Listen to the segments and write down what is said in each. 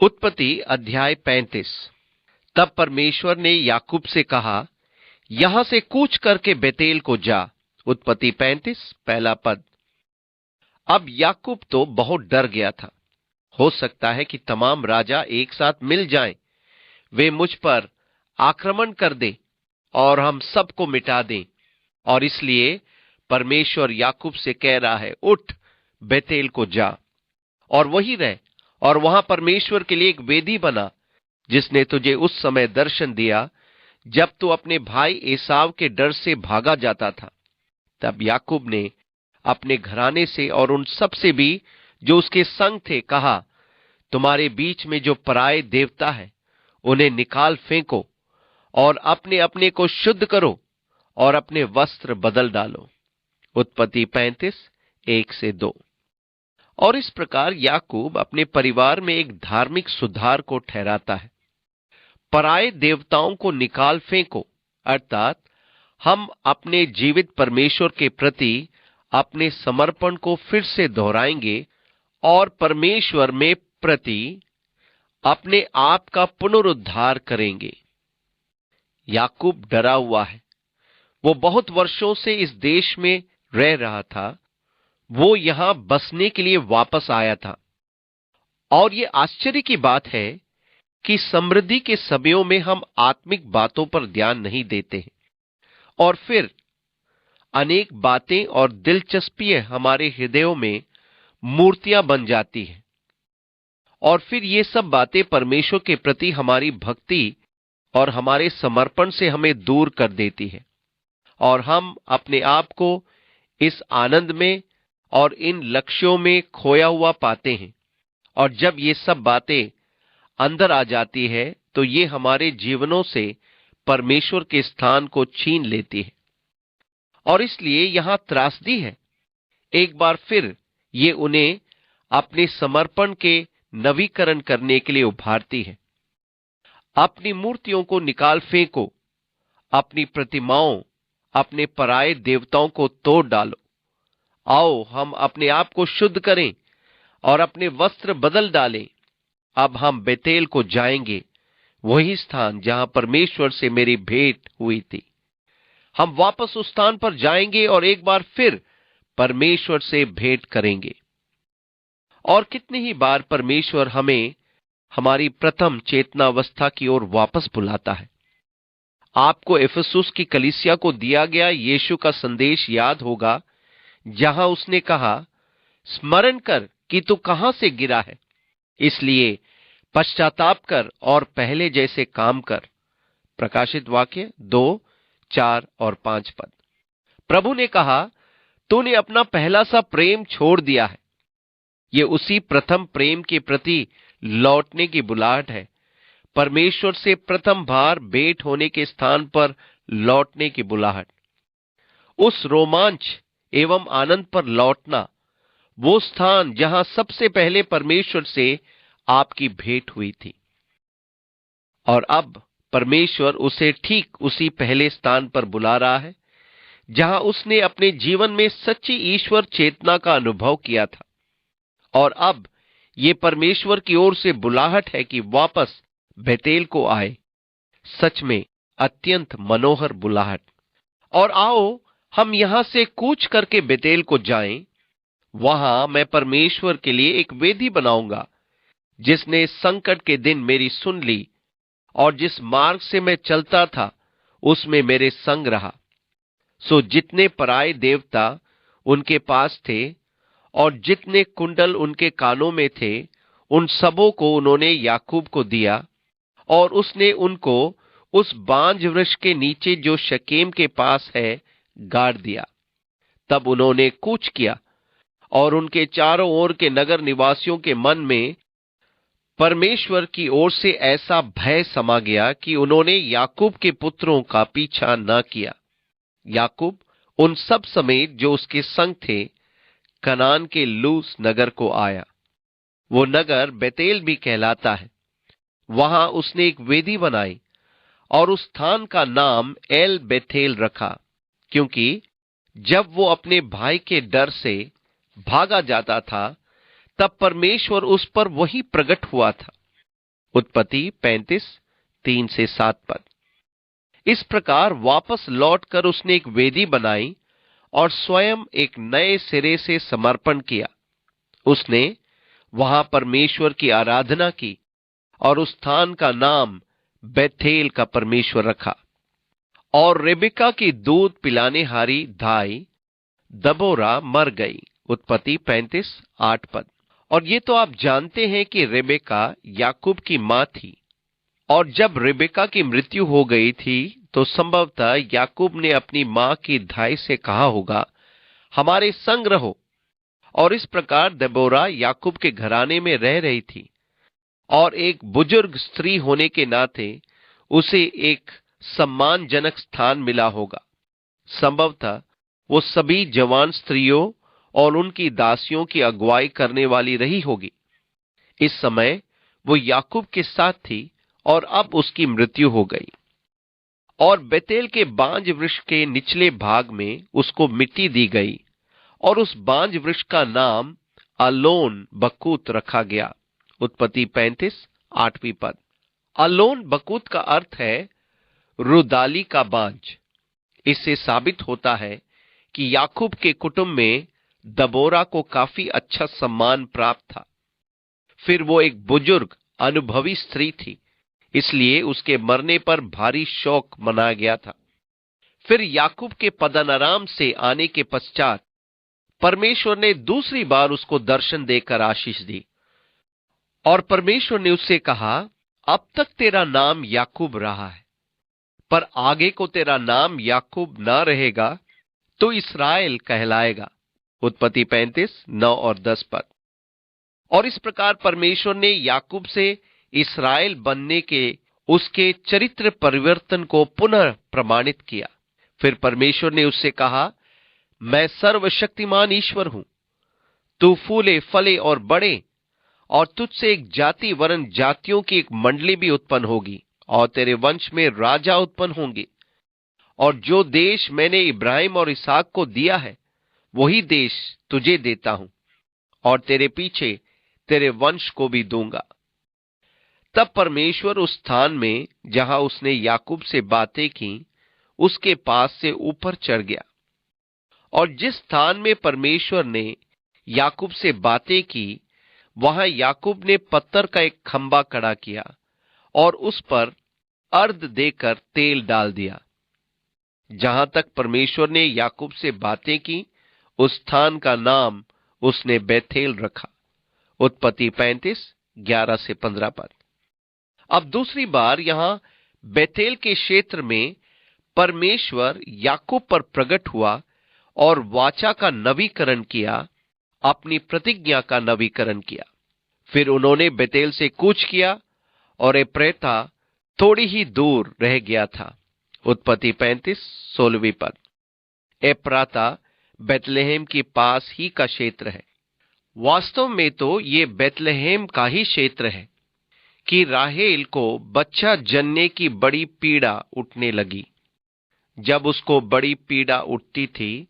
उत्पत्ति अध्याय 35। तब परमेश्वर ने याकूब से कहा, यहां से कूच करके बेतेल को जा। उत्पत्ति 35 पहला पद। अब याकूब तो बहुत डर गया था। हो सकता है कि तमाम राजा एक साथ मिल जाएं, वे मुझ पर आक्रमण कर दें और हम सबको मिटा दें। और इसलिए परमेश्वर याकूब से कह रहा है, उठ, बेतेल को जा और वहीं रह, और वहां परमेश्वर के लिए एक वेदी बना, जिसने तुझे उस समय दर्शन दिया जब तू अपने भाई एसाव के डर से भागा जाता था। तब याकूब ने अपने घराने से और उन सब से भी जो उसके संग थे कहा, तुम्हारे बीच में जो पराये देवता है उन्हें निकाल फेंको और अपने अपने को शुद्ध करो और अपने वस्त्र बदल डालो। उत्पत्ति 35 1-2। और इस प्रकार याकूब अपने परिवार में एक धार्मिक सुधार को ठहराता है। पराये देवताओं को निकाल फेंको, अर्थात हम अपने जीवित परमेश्वर के प्रति अपने समर्पण को फिर से दोहराएंगे और परमेश्वर में प्रति अपने आप का पुनरुद्धार करेंगे। याकूब डरा हुआ है। वो बहुत वर्षों से इस देश में रह रहा था। वो यहां बसने के लिए वापस आया था। और ये आश्चर्य की बात है कि समृद्धि के समयों में हम आत्मिक बातों पर ध्यान नहीं देते हैं, और फिर अनेक बातें और दिलचस्पियां हमारे हृदयों में मूर्तियां बन जाती हैं, और फिर ये सब बातें परमेश्वर के प्रति हमारी भक्ति और हमारे समर्पण से हमें दूर कर देती है, और हम अपने आप को इस आनंद में और इन लक्ष्यों में खोया हुआ पाते हैं। और जब ये सब बातें अंदर आ जाती है तो ये हमारे जीवनों से परमेश्वर के स्थान को छीन लेती है, और इसलिए यहां त्रासदी है। एक बार फिर ये उन्हें अपने समर्पण के नवीकरण करने के लिए उभारती है। अपनी मूर्तियों को निकाल फेंको, अपनी प्रतिमाओं, अपने पराये देवताओं को तोड़ डालो। आओ हम अपने आप को शुद्ध करें और अपने वस्त्र बदल डालें। अब हम बेतेल को जाएंगे, वही स्थान जहां परमेश्वर से मेरी भेंट हुई थी। हम वापस उस स्थान पर जाएंगे और एक बार फिर परमेश्वर से भेंट करेंगे। और कितनी ही बार परमेश्वर हमें हमारी प्रथम चेतनावस्था की ओर वापस बुलाता है। आपको इफिसुस की कलीसिया को दिया गया यीशु का संदेश याद होगा, जहां उसने कहा, स्मरण कर कि तू कहां से गिरा है, इसलिए पश्चाताप कर और पहले जैसे काम कर। प्रकाशित वाक्य 2:4-5 पद। प्रभु ने कहा, तूने अपना पहला सा प्रेम छोड़ दिया है। ये उसी प्रथम प्रेम के प्रति लौटने की बुलाहट है। परमेश्वर से प्रथम बार भेंट होने के स्थान पर लौटने की बुलाहट, उस रोमांच एवं आनंद पर लौटना, वो स्थान जहां सबसे पहले परमेश्वर से आपकी भेंट हुई थी। और अब परमेश्वर उसे ठीक उसी पहले स्थान पर बुला रहा है जहां उसने अपने जीवन में सच्ची ईश्वर चेतना का अनुभव किया था। और अब ये परमेश्वर की ओर से बुलाहट है कि वापस बेतेल को आए। सच में अत्यंत मनोहर बुलाहट। और आओ हम यहां से कूच करके बेतेल को जाएं। वहां मैं परमेश्वर के लिए एक वेदी बनाऊंगा, जिसने संकट के दिन मेरी सुन ली और जिस मार्ग से मैं चलता था उसमें मेरे संग रहा। सो जितने पराये देवता उनके पास थे और जितने कुंडल उनके कानों में थे, उन सबों को उन्होंने याकूब को दिया, और उसने उनको उस बांज वृक्ष के नीचे जो शकेम के पास है गाड़ दिया। तब उन्होंने कूच किया, और उनके चारों ओर के नगर निवासियों के मन में परमेश्वर की ओर से ऐसा भय समा गया कि उन्होंने याकूब के पुत्रों का पीछा न किया। याकूब उन सब समेत जो उसके संग थे कनान के लूस नगर को आया। वो नगर बेतेल भी कहलाता है। वहां उसने एक वेदी बनाई और उस स्थान का नाम एल बेथेल रखा, क्योंकि जब वो अपने भाई के डर से भागा जाता था तब परमेश्वर उस पर वही प्रकट हुआ था। उत्पत्ति 35:3-7 पद। इस प्रकार वापस लौटकर उसने एक वेदी बनाई और स्वयं एक नए सिरे से समर्पण किया। उसने वहां परमेश्वर की आराधना की और उस स्थान का नाम बेथेल का परमेश्वर रखा। और रेबेका की दूध पिलाने हारी दाई दबोरा मर गई। उत्पत्ति 35:8 पद। और ये तो आप जानते हैं कि रेबेका याकूब की मां थी, और जब रेबेका की मृत्यु हो गई थी तो संभवतः याकूब ने अपनी मां की दाई से कहा होगा, हमारे संग रहो। और इस प्रकार दबोरा याकूब के घराने में रह रही थी, और एक बुजुर्ग स्त्री होने के नाते उसे एक सम्मानजनक स्थान मिला होगा। संभवतः वो सभी जवान स्त्रियों और उनकी दासियों की अगुवाई करने वाली रही होगी। इस समय वो याकूब के साथ थी और अब उसकी मृत्यु हो गई। और बेतेल के बांज वृक्ष के निचले भाग में उसको मिट्टी दी गई, और उस बांज वृक्ष का नाम अलोन बकूत रखा गया। उत्पत्ति 35:8 पद। अलोन बकूत का अर्थ है रुदाली का बांज। इससे साबित होता है कि याकूब के कुटुंब में दबोरा को काफी अच्छा सम्मान प्राप्त था। फिर वो एक बुजुर्ग अनुभवी स्त्री थी, इसलिए उसके मरने पर भारी शोक मनाया गया था। फिर याकूब के पद्दनराम से आने के पश्चात परमेश्वर ने दूसरी बार उसको दर्शन देकर आशीष दी, और परमेश्वर ने उससे कहा, अब तक तेरा नाम याकूब रहा है, पर आगे को तेरा नाम याकूब ना रहेगा, तो इस्राएल कहलाएगा। उत्पत्ति 35:9-10 पद। और इस प्रकार परमेश्वर ने याकूब से इस्राएल बनने के उसके चरित्र परिवर्तन को पुनः प्रमाणित किया। फिर परमेश्वर ने उससे कहा, मैं सर्वशक्तिमान ईश्वर हूं, तू फूले फले और बढ़े, और तुझसे एक जाति वरन जातियों की एक मंडली भी उत्पन्न होगी, और तेरे वंश में राजा उत्पन्न होंगे। और जो देश मैंने इब्राहिम और इसहाक को दिया है, वही देश तुझे देता हूं, और तेरे पीछे तेरे वंश को भी दूंगा। तब परमेश्वर उस स्थान में जहां उसने याकूब से बातें की, उसके पास से ऊपर चढ़ गया। और जिस स्थान में परमेश्वर ने याकूब से बातें की, वहां याकूब ने पत्थर का एक खंबा खड़ा किया और उस पर अर्ध देकर तेल डाल दिया। जहां तक परमेश्वर ने याकूब से बातें की, उस स्थान का नाम उसने बेथेल रखा। उत्पत्ति 35:11-15 पद। अब दूसरी बार यहां बेथेल के क्षेत्र में परमेश्वर याकूब पर प्रकट हुआ और वाचा का नवीकरण किया, अपनी प्रतिज्ञा का नवीकरण किया। फिर उन्होंने बेतेल से कूच किया, और एप्रेता थोड़ी ही दूर रह गया था। उत्पत्ति 35:16 पद। एप्राता बेतलेहम के पास ही का क्षेत्र है। वास्तव में तो ये बेतलेहम का ही क्षेत्र है कि राहेल को बच्चा जनने की बड़ी पीड़ा उठने लगी। जब उसको बड़ी पीड़ा उठती थी,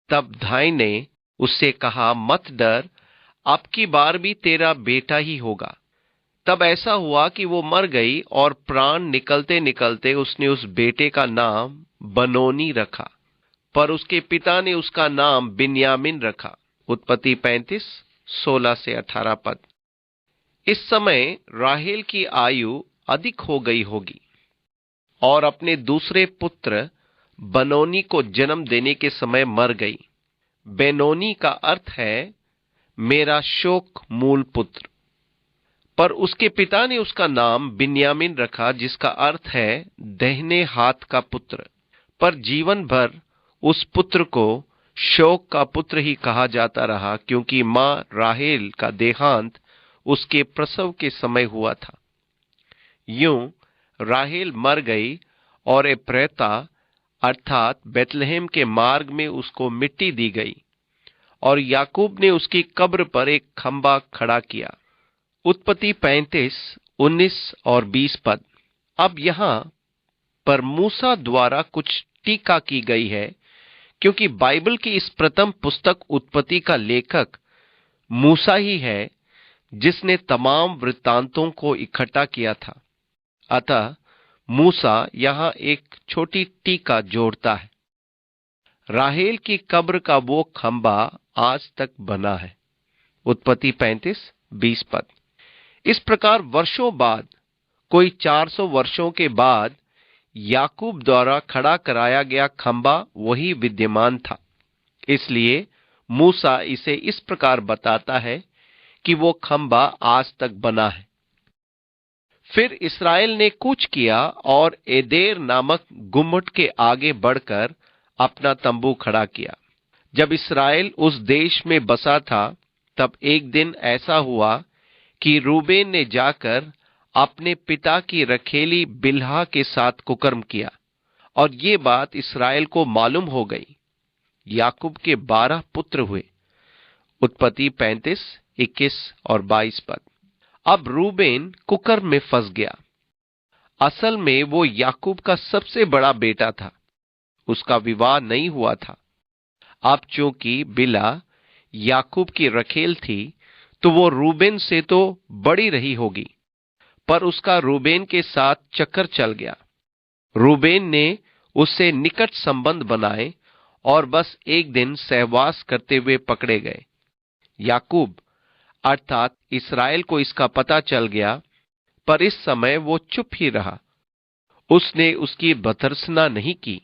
तब धाई ने उससे कहा, मत डर, अब की बार भी तेरा बेटा ही होगा। तब ऐसा हुआ कि वो मर गई, और प्राण निकलते निकलते उसने उस बेटे का नाम बनोनी रखा, पर उसके पिता ने उसका नाम बिन्यामीन रखा। उत्पत्ति 35:16-18 पद। इस समय राहेल की आयु अधिक हो गई होगी, और अपने दूसरे पुत्र बनोनी को जन्म देने के समय मर गई। बेनोनी का अर्थ है मेरा शोक मूल पुत्र, पर उसके पिता ने उसका नाम बिन्यामीन रखा, जिसका अर्थ है दाहिने हाथ का पुत्र। पर जीवन भर उस पुत्र को शोक का पुत्र ही कहा जाता रहा, क्योंकि मां राहेल का देहांत उसके प्रसव के समय हुआ था। यूं राहेल मर गई, और एप्रेता अर्थात बेतलेहम के मार्ग में उसको मिट्टी दी गई, और याकूब ने उसकी कब्र पर एक खंबा खड़ा किया। उत्पत्ति 35:19-20 पद। अब यहां पर मूसा द्वारा कुछ टीका की गई है, क्योंकि बाइबल की इस प्रथम पुस्तक उत्पत्ति का लेखक मूसा ही है, जिसने तमाम वृत्तांतों को इकट्ठा किया था। अतः मूसा यहां एक छोटी टीका जोड़ता है। राहेल की कब्र का वो खंबा आज तक बना है। उत्पत्ति 35:20 पद। इस प्रकार वर्षों बाद, कोई 400 वर्षों के बाद, याकूब द्वारा खड़ा कराया गया खंबा वही विद्यमान था। इसलिए मूसा इसे इस प्रकार बताता है कि वो खंबा आज तक बना है। फिर इस्राएल ने कूच किया और एदेर नामक गुम्मट के आगे बढ़कर अपना तंबू खड़ा किया। जब इस्राएल उस देश में बसा था, तब एक दिन ऐसा हुआ कि रूबेन ने जाकर अपने पिता की रखेली बिल्हा के साथ कुकर्म किया, और ये बात इस्राएल को मालूम हो गई। याकूब के 12 पुत्र हुए। उत्पत्ति 35:21 और 22 पद। अब रूबेन कुकर्म में फंस गया। असल में वो याकूब का सबसे बड़ा बेटा था। उसका विवाह नहीं हुआ था। अब चूंकि बिल्हा याकूब की रखेल थी, तो वो रूबेन से तो बड़ी रही होगी, पर उसका रूबेन के साथ चक्कर चल गया। रूबेन ने उससे निकट संबंध बनाए और बस एक दिन सहवास करते हुए पकड़े गए। याकूब अर्थात इस्राएल को इसका पता चल गया, पर इस समय वो चुप ही रहा। उसने उसकी भर्त्सना नहीं की।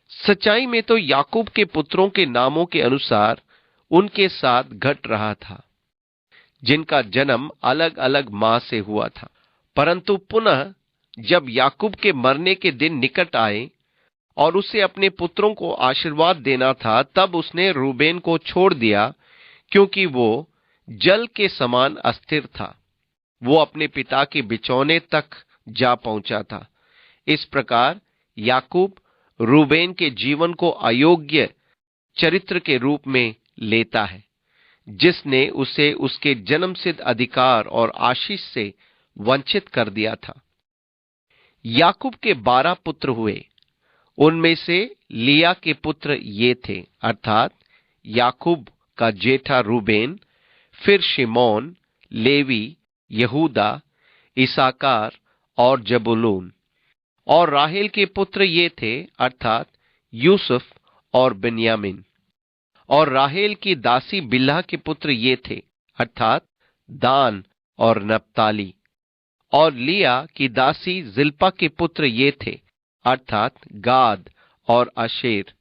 सच्चाई में तो याकूब के पुत्रों के नामों के अनुसार उनके साथ घट रहा था, जिनका जन्म अलग अलग मां से हुआ था। परंतु पुनः जब याकूब के मरने के दिन निकट आए और उसे अपने पुत्रों को आशीर्वाद देना था, तब उसने रूबेन को छोड़ दिया, क्योंकि वो जल के समान अस्थिर था। वो अपने पिता के बिछौने तक जा पहुंचा था। इस प्रकार याकूब रूबेन के जीवन को अयोग्य चरित्र के रूप में लेता है, जिसने उसे उसके जन्मसिद्ध अधिकार और आशीष से वंचित कर दिया था। याकूब के 12 पुत्र हुए। उनमें से लिया के पुत्र ये थे, अर्थात याकूब का जेठा रूबेन, फिर शिमोन, लेवी, यहूदा, इसाकार और जबूलून। और राहेल के पुत्र ये थे, अर्थात यूसुफ और बिन्यामीन। और राहेल की दासी बिल्हा के पुत्र ये थे, अर्थात दान और नप्ताली। और लिया की दासी जिल्पा के पुत्र ये थे, अर्थात गाद और आशेर।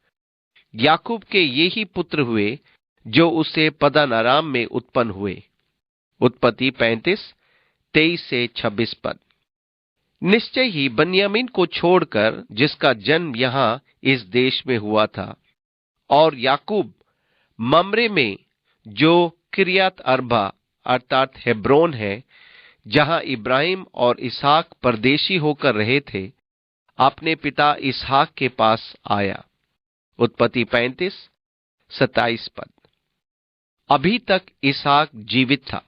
याकूब के ये ही पुत्र हुए जो उसे पद्दनराम में उत्पन्न हुए। उत्पत्ति 35:23 से 26 पद। निश्चय ही बन्यामीन को छोड़कर, जिसका जन्म यहां इस देश में हुआ था, और याकूब ममरे में, जो किरियत अर्बा अर्थात हेब्रोन है, जहां इब्राहिम और इसहाक परदेशी होकर रहे थे, अपने पिता इसहाक के पास आया। उत्पत्ति 35:27 पद। अभी तक इसहाक जीवित था।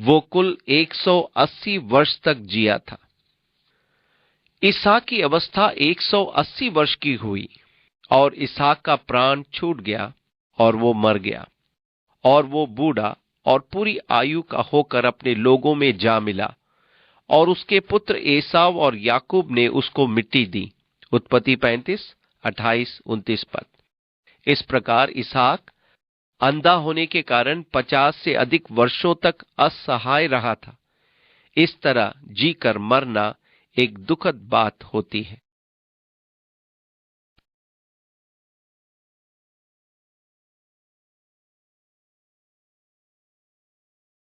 वो कुल 180 वर्ष तक जिया था। इसहाक की अवस्था 180 वर्ष की हुई और इसहाक का प्राण छूट गया और वो मर गया, और वो बूढ़ा और पूरी आयु का होकर अपने लोगों में जा मिला, और उसके पुत्र एसाव और याकूब ने उसको मिट्टी दी। उत्पत्ति 35:28-29 पद। इस प्रकार इसहाक अंधा होने के कारण 50 से अधिक वर्षों तक असहाय रहा था। इस तरह जीकर मरना एक दुखद बात होती है।